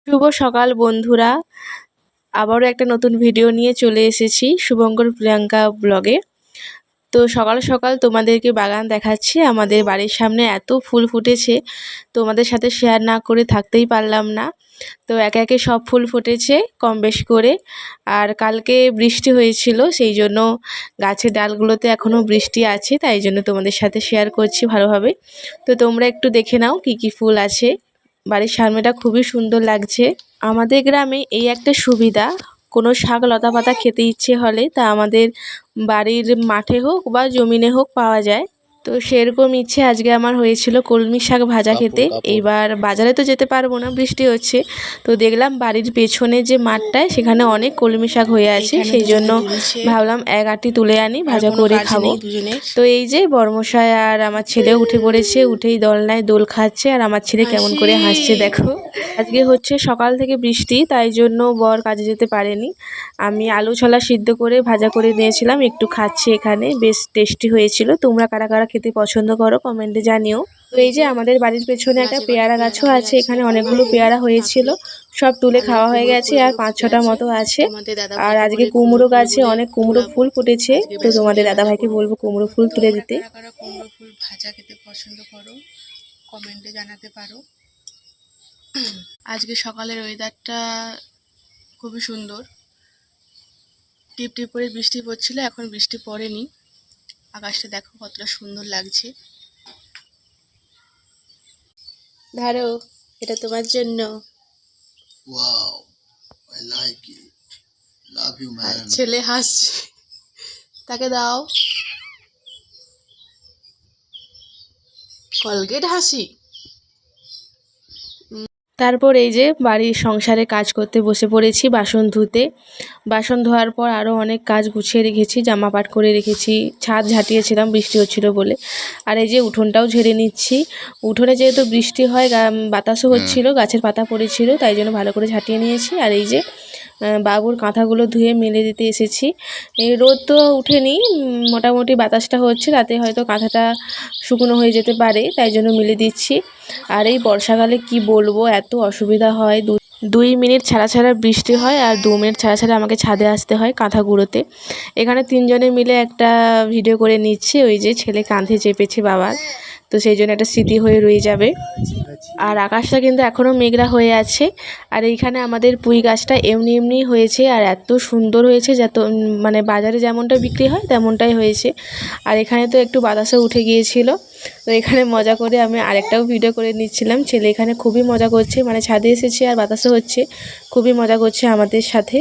শুভ সকাল বন্ধুরা, আবারও একটা নতুন ভিডিও নিয়ে চলে এসেছি শুভঙ্কর প্রিয়াঙ্কা ব্লগে। তো সকাল সকাল তোমাদেরকে বাগান দেখাচ্ছি। আমাদের বাড়ির সামনে এত ফুল ফুটেছে, তোমাদের সাথে শেয়ার না করে থাকতেই পারলাম না। তো একে একে সব ফুল ফুটেছে কম বেশ করে। আর কালকে বৃষ্টি হয়েছিল, সেই জন্য গাছের ডালগুলোতে এখনও বৃষ্টি আছে, তাই জন্য তোমাদের সাথে শেয়ার করছি ভালোভাবে। তো তোমরা একটু দেখে নাও কি কি ফুল আছে। বাড়ির সামনেটা খুবই সুন্দর লাগছে। আমাদের গ্রামে এই একটা সুবিধা, কোনো শাক লতা পাতা খেতে ইচ্ছে হলে তা আমাদের বাড়ির মাঠে হোক বা জমিনে হোক পাওয়া যায়। তো সেরকম ইচ্ছে আজকে আমার হয়েছিল কলমি শাক ভাজা খেতে। এইবার বাজারে তো যেতে পারবো না, বৃষ্টি হচ্ছে। তো দেখলাম বাড়ির পেছনে যে মাঠটায় সেখানে অনেক কলমি শাক হয়ে আছে, সেই জন্য ভাবলাম এক আঁটি তুলে আনি, ভাজা করে খাবো। তো এই যে বর্মশাই আর আমার ছেলেও উঠে পড়েছে, উঠেই দোলনায় দোল খাচ্ছে। আর আমার ছেলে কেমন করে হাসছে দেখো। আজকে হচ্ছে সকাল থেকে বৃষ্টি, তাই জন্য বর কাজে যেতে পারেনি। আমি আলু ছোলা সিদ্ধ করে ভাজা করে নিয়েছিলাম, একটু খাচ্ছি এখানে। বেশ টেস্টি হয়েছিল। তোমরা কারা কারা খেতে পছন্দ করো কমেন্টে জানিও। তো এই যে আমাদের বাড়ির পেছনে একটা পেয়ারা গাছও আছে, এখানে অনেকগুলো পেয়ারা হয়েছিল, সব তুলে খাওয়া হয়ে গেছে। আর 5-6টা মতো আছে। আর আজকে কুমড়ো গাছে অনেক কুমড়ো ফুল ফুটেছে, তো তোমাদের দাদাভাইকে বলবো কুমড়ো ফুল তুলে দিতে। কুমড়ো ফুল ভাজা খেতে পছন্দ করো কমেন্টে জানাতে পারো। আজকে সকালের ওয়েদারটা খুবই সুন্দর, টিপ টিপ করে বৃষ্টি পড়ছিল, এখন বৃষ্টি পড়েনি। আকাশটা দেখো কতটা সুন্দর লাগছে। ধরো, এটা তোমার জন্য। Wow, I like it. Love you, man. ছেলে হাসছে, তাকে দাও। কলগেট হাসি। তারপর এই যে বাড়ির সংসারে কাজ করতে বসে পড়েছি, বাসন ধুতে। বাসন ধোয়ার পর আরও অনেক কাজ গুছিয়ে রেখেছি, জামা পাট করে রেখেছি, ছাদ ঝাঁটিয়েছিলাম বৃষ্টি হচ্ছিলো বলে। আর এই যে উঠোনটাও ঝেড়ে নিচ্ছি। উঠোনে যেহেতু বৃষ্টি হয়, বাতাসও হচ্ছিলো, গাছের পাতা পড়েছিল, তাই জন্য ভালো করে ঝাঁটিয়ে নিয়েছি। আর এই যে বাবুর কাঁথাগুলো ধুয়ে মেলে দিতে এসেছি। এই রোদ তো উঠেনি, মোটামুটি বাতাসটা হচ্ছে, তাতে হয়তো কাঁথাটা শুকনো হয়ে যেতে পারে, তাই জন্য মেলে দিচ্ছি। আর এই বর্ষাকালে কি বলবো, এত অসুবিধা হয়। 2 মিনিট ছাড়া ছাড়া বৃষ্টি হয়, আর 2 মিনিট ছাড়া ছাড়া আমাকে ছাদে আসতে হয় কাঁথা গুঁড়োতে। এখানে 3 জনে মিলে একটা ভিডিও করে নিচ্ছি। ওই যে ছেলে কাঁধে চেপেছে বাবার, তো সেই জন্য একটা স্মৃতি হয়ে রয়ে যাবে। আর আকাশটা কিন্তু এখনও মেঘলা হয়ে আছে। আর এইখানে আমাদের পুঁই গাছটা এমনি এমনি হয়েছে, আর এত সুন্দর হয়েছে, যত মানে বাজারে যেমনটা বিক্রি হয় তেমনটাই হয়েছে। আর এখানে তো একটু বাতাসও উঠে গিয়েছিল, তো এখানে মজা করে আমি আরেকটাও ভিডিও করে নিচ্ছিলাম। ছেলে এখানে খুবই মজা করছে, মানে ছাদে এসেছে আর বাতাসও হচ্ছে, খুবই মজা করছে আমাদের সাথে।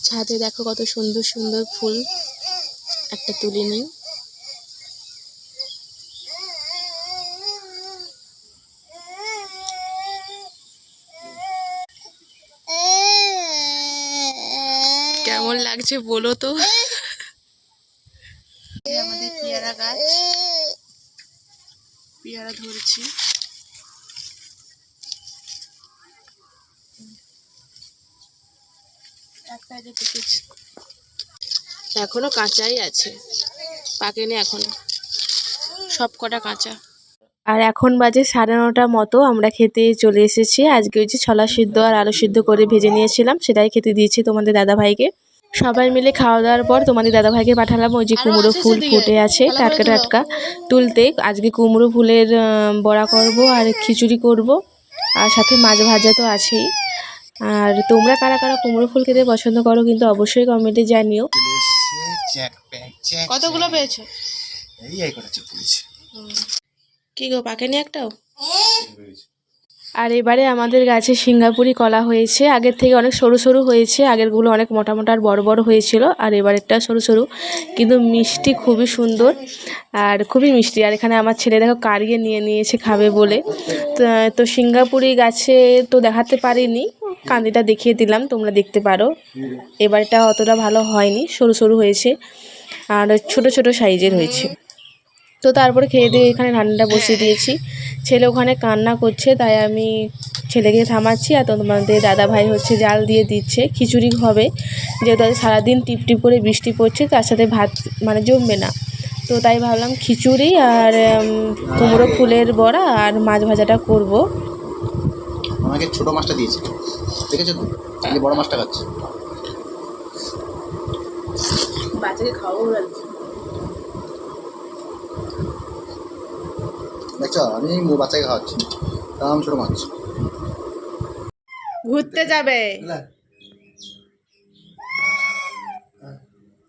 ছাদে দেখো কত সুন্দর সুন্দর ফুল, একটা তুলে নিই। কেমন লাগছে বলো তো। আমাদের পেয়ারা গাছ, পেয়ারা ধরছে। এখনো কাঁচাই আছে, পাকেনি এখনো, সব কটা কাঁচা। আর এখন বাজে 9:30 মতো, আমরা খেতে চলে এসেছি। আজকে ওই যে ছোলা সিদ্ধ আর আলু সিদ্ধ করে ভেজে নিয়েছিলাম, সেটাই খেতে দিয়েছি তোমাদের দাদাভাইকে। সবাই মিলে খাওয়া দাওয়ার পর তোমাদের দাদাভাইকে পাঠালাম ওই যে কুমড়ো ফুল ফুটে আছে টাটকা টাটকা তুলতে। আজকে কুমড়ো ফুলের বড়া করব আর খিচুড়ি করব, আর সাথে মাছ ভাজা তো আছেই। আর তোমরা কারা কারা কুমড়ো ফুল খেতে পছন্দ করো কিন্তু অবশ্যই কমেন্টে জানিও। কতগুলো পেয়েছো? এই করেছে পুলিশ। কি গো, পাকেনি একটাও? আর এবারে আমাদের গাছে সিঙ্গাপুরি কলা হয়েছে, আগের থেকে অনেক সরু সরু হয়েছে। আগেরগুলো অনেক মোটা মোটা আর বড় বড় হয়েছিল, আর এবারেরটা সরু সরু, কিন্তু মিষ্টি খুবই সুন্দর আর খুবই মিষ্টি। আর এখানে আমার ছেলে দেখো কাড়িয়ে নিয়ে নিয়েছে খাবে বলে। তো সিঙ্গাপুরি গাছে তো দেখাতে পারিনি, কান্দিটা দেখিয়ে দিলাম, তোমরা দেখতে পারো। এবারটা অতটা ভালো হয়নি, সরু সরু হয়েছে আর ছোট ছোট সাইজের হয়েছে। তো তারপরে খেয়ে দিয়ে এখানে রান্নাটা বসিয়ে দিয়েছি। ছেলে ওখানে কান্না করছে, তাই আমি ছেলেকে থামাচ্ছি। আর তোমাদের দাদাভাই হচ্ছে জাল দিয়ে দিচ্ছে, খিচুড়ি হবে, যেহেতু সারাদিন টিপ টিপ করে বৃষ্টি পড়ছে, তার সাথে ভাত মানে জমবে না। তো তাই ভাবলাম খিচুড়ি আর কুমড়ো ফুলের বড়া আর মাছ ভাজাটা করব। আমাকে ছোট মাছটা দিয়েছে, দেখেছো তো? এই বড় মাছটা খাচ্ছে। বাচ্চাকে খাওয়াবো বলছি। দেখছো, আমি বাচ্চাকে খাওয়াচ্ছি, তাও ছোট মাছ। ঘুরতে যাবে,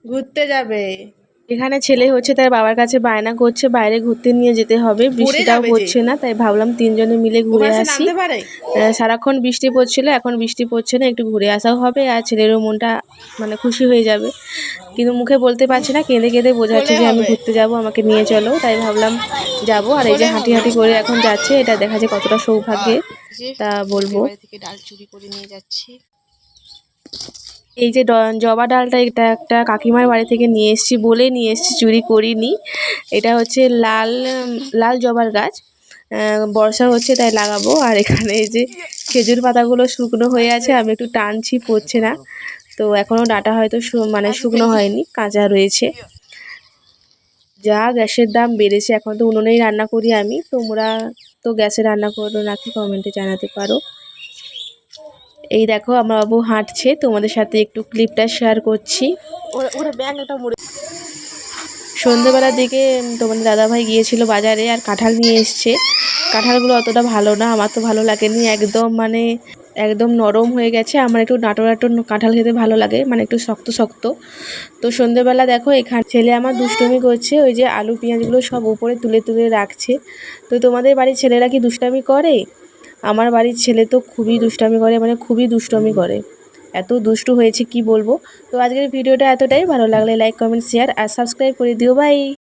ঘুরতে যাবে। এখানে ছেলে হচ্ছে তার বাবার কাছে বায়না করছে বাইরে ঘুরতে নিয়ে যেতে হবে, বৃষ্টিটাও যাবে যে। হচ্ছে না, তাই ভাবলাম তিনজনে মিলে ঘুরে ওখানে সে আসি। নামতে পারে? সারাক্ষণ বৃষ্টি পড়ছিল, এখন বৃষ্টি পড়ছে না, একটু ঘুরে আসাও হবে আর ছেলেরও মনটা মানে খুশি হয়ে যাবে। কিন্তু মুখে বলতে পারছি না, কেঁদে কেঁদে বোঝাচ্ছে কোলে যে আমি হবে। ঘুরতে যাব, আমাকে নিয়ে চলো। তাই ভাবলাম যাব। আর এই যে কোলে হাঁটি হবে। হাঁটি করে এখন যাচ্ছে, এটা দেখা যায় কতটা সৌভাগ্যের যে তা বলবো। বাড়ি থেকে ডাল চুরি করে নিয়ে যাচ্ছি। এই যে জবা ডালটা, এটা একটা কাকিমার বাড়ি থেকে নিয়ে এসেছি, বলে নিয়ে এসেছি, চুরি করিনি। এটা হচ্ছে লাল লাল জবার গাছ, বর্ষা হচ্ছে তাই লাগাবো। আর এখানে এই যে খেজুর পাতাগুলো শুকনো হয়ে আছে, আমি একটু টানছি, পড়ছে না। তো এখনও ডাঁটা হয়তো মানে শুকনো হয়নি, কাঁচা রয়েছে। যা গ্যাসের দাম বেড়েছে, এখন তো উনুনেই রান্না করি আমি। তোমরা তো গ্যাসে রান্না করো নাকি কমেন্টে জানাতে পারো। এই দেখো আমার বাবু হাঁটছে, তোমাদের সাথে একটু ক্লিপটা শেয়ার করছি। সন্ধ্যেবেলার দিকে তোমাদের দাদাভাই গিয়েছিল বাজারে আর কাঁঠাল নিয়ে এসছে। কাঁঠালগুলো অতটা ভালো না, আমার তো ভালো লাগেনি, একদম মানে একদম নরম হয়ে গেছে। আমার একটু নাটো নাটো কাঁঠাল খেতে ভালো লাগে, মানে একটু শক্ত শক্ত। তো সন্ধ্যেবেলা দেখো এখানে ছেলে আমার দুষ্টুমি করছে, ওই যে আলু পেঁয়াজগুলো সব উপরে তুলে তুলে রাখছে। তো তোমাদের বাড়ির ছেলেরা কি দুষ্টামি করে? আমার বাড়ির ছেলে তো খুবই দুষ্টামি করে, মানে খুবই দুষ্টুমি করে, এত দুষ্টু হয়েছে কি বলবো। তো আজকের ভিডিওটা এতটাই, ভালো লাগলে লাইক কমেন্ট শেয়ার আর সাবস্ক্রাইব করে দিও। বাই।